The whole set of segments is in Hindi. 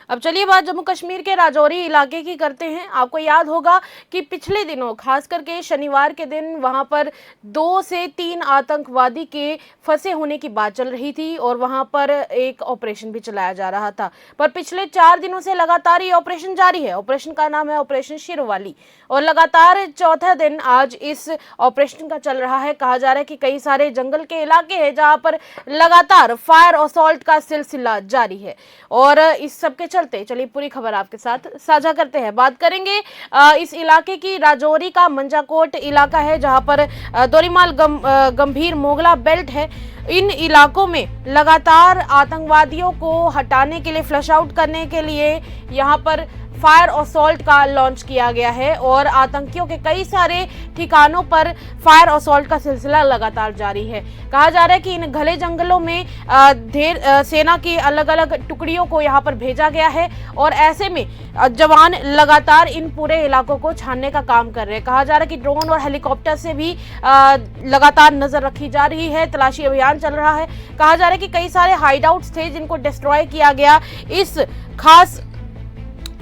अब चलिए बात जम्मू कश्मीर के राजौरी इलाके की करते हैं। आपको याद होगा कि पिछले दिनों खास करके शनिवार के दिन वहां पर 2 से 3 आतंकवादी के फंसे होने की बात चल रही थी और वहां पर एक ऑपरेशन भी चलाया जा रहा था। पर पिछले 4 दिनों से लगातार ये ऑपरेशन जारी है। ऑपरेशन का नाम है ऑपरेशन शेरवाली और लगातार चौथा दिन आज इस ऑपरेशन का चल रहा है। कहा जा रहा है कि कई सारे जंगल के इलाके हैं जहां पर लगातार फायर असॉल्ट का सिलसिला जारी है और इस सब के चलते चलिए पूरी खबर आपके साथ साझा करते हैं। बात करेंगे इस इलाके की। राजौरी का मंजाकोट इलाका है जहां पर दोरीमाल गंभीर मोगला बेल्ट है। इन इलाकों में लगातार आतंकवादियों को हटाने के लिए, फ्लश आउट करने के लिए यहां पर फायर असॉल्ट का लॉन्च किया गया है और आतंकियों के कई सारे ठिकानों पर फायर असॉल्ट का सिलसिला लगातार जारी है। कहा जा रहा है कि इन घने जंगलों में सेना की अलग अलग टुकड़ियों को यहां पर भेजा गया है और ऐसे में जवान लगातार इन पूरे इलाकों को छानने का काम कर रहे हैं। कहा जा रहा है कि ड्रोन और हेलीकॉप्टर से भी लगातार नजर रखी जा रही है, तलाशी अभियान चल रहा है। कहा जा रहा है कि कई सारे हाइडआउट्स थे जिनको डिस्ट्रॉय किया गया इस खास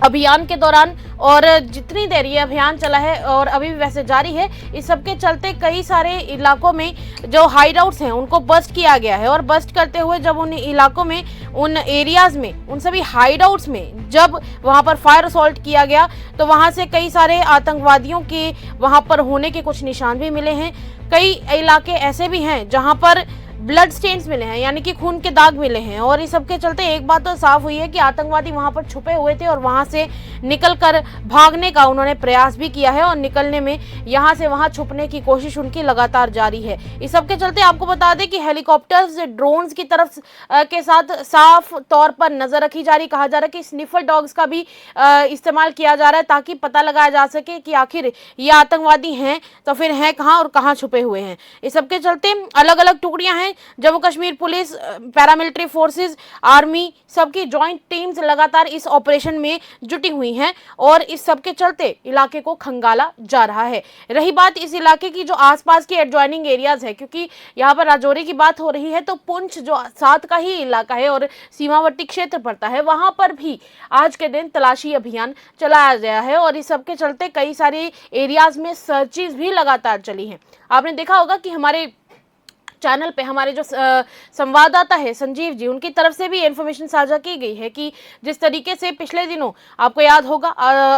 अभियान के दौरान और जितनी देर ये अभियान चला है और अभी भी वैसे जारी है, इस सब के चलते कई सारे इलाकों में जो हाइडआउट्स हैं उनको बस्ट किया गया है और बस्ट करते हुए जब उन इलाकों में, उन एरियाज में, उन सभी हाइडआउट्स में जब वहां पर फायर असॉल्ट किया गया तो वहां से कई सारे आतंकवादियों के वहां पर होने के कुछ निशान भी मिले हैं। कई इलाके ऐसे भी हैं जहां पर ब्लड स्टेन्स मिले हैं, यानी कि खून के दाग मिले हैं और इस सब के चलते एक बात तो साफ हुई है कि आतंकवादी वहां पर छुपे हुए थे और वहां से निकलकर भागने का उन्होंने प्रयास भी किया है और निकलने में यहां से वहां छुपने की कोशिश उनकी लगातार जारी है। इस सब के चलते आपको बता दें कि हेलीकॉप्टर्स, ड्रोन्स की तरफ के साथ साफ तौर पर नजर रखी जा रही। कहा जा रहा है कि स्निफर डॉग्स का भी इस्तेमाल किया जा रहा है ताकि पता लगाया जा सके कि आखिर ये आतंकवादी हैं तो फिर हैं कहाँ और कहाँ छुपे हुए हैं। इस सब के चलते अलग अलग टुकड़ियां हैं, Jammu Kashmir police, paramilitary forces, army, सबकी जॉइंट टीम्स लगातार इस ऑपरेशन में जुटी हुई हैं और इस सब के चलते इलाके को खंगाला जा रहा है। रही बात इस इलाके की जो आसपास के एडजॉइनिंग एरियाज है, क्योंकि यहाँ पर राजौरी की बात हो रही है तो पुंछ जो साथ का ही इलाका है और सीमावर्ती क्षेत्र पड़ता है, वहां पर भी आज के दिन तलाशी अभियान चलाया गया है और इस सब के चलते कई सारे एरियाज में सर्चेज भी लगातार चली हैं। आपने देखा होगा कि हमारे चैनल पे हमारे जो संवाददाता है संजीव जी, उनकी तरफ से भी इंफॉर्मेशन साझा की गई है कि जिस तरीके से पिछले दिनों आपको याद होगा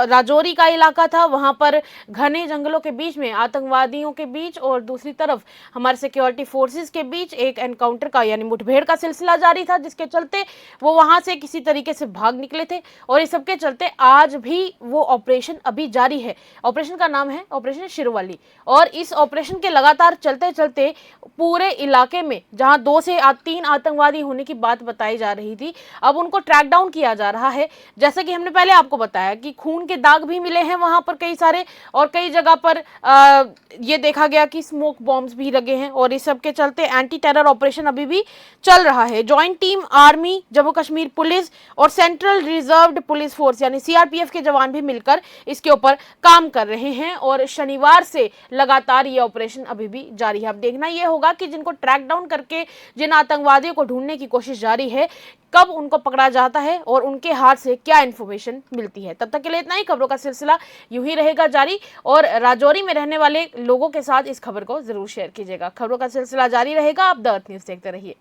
राजौरी का इलाका था, वहां पर घने जंगलों के बीच में आतंकवादियों के बीच और दूसरी तरफ हमारे सिक्योरिटी फोर्सेस के बीच एक एनकाउंटर का, यानी मुठभेड़ का सिलसिला जारी था, जिसके चलते वो वहां से किसी तरीके से भाग निकले थे और इस सबके चलते आज भी वो ऑपरेशन अभी जारी है। ऑपरेशन का नाम है ऑपरेशन शेरवाली और इस ऑपरेशन के लगातार चलते चलते पूरे इलाके में जहां 2 से 3 आतंकवादी होने की बात बताई जा रही थी, अब उनको ट्रैक डाउन किया जा रहा है। जैसे कि हमने पहले आपको बताया कि खून के दाग भी मिले हैं वहां पर कई सारे और कई जगह पर ये देखा गया कि स्मोक बॉम्ब्स भी लगे हैं और इस सब के चलते एंटी टेरर ऑपरेशन अभी भी चल रहा है। Joint team army, Jammu Kashmir police और सेंट्रल रिजर्व्ड पुलिस फोर्स यानी सीआरपीएफ के जवान भी मिलकर इसके ऊपर काम कर रहे हैं और शनिवार से लगातार ये ऑपरेशन अभी भी जारी है। अब देखना यह होगा कि जिनको ट्रैक डाउन करके जिन आतंकवादियों को ढूंढने की कोशिश जारी है, कब उनको पकड़ा जाता है और उनके हाथ से क्या इंफॉर्मेशन मिलती है। तब तक के लिए इतना ही। खबरों का सिलसिला यूं ही रहेगा जारी और राजौरी में रहने वाले लोगों के साथ इस खबर को जरूर शेयर कीजिएगा। खबरों का सिलसिला जारी रहेगा। आप द अर्थ न्यूज़ देखते रहिए।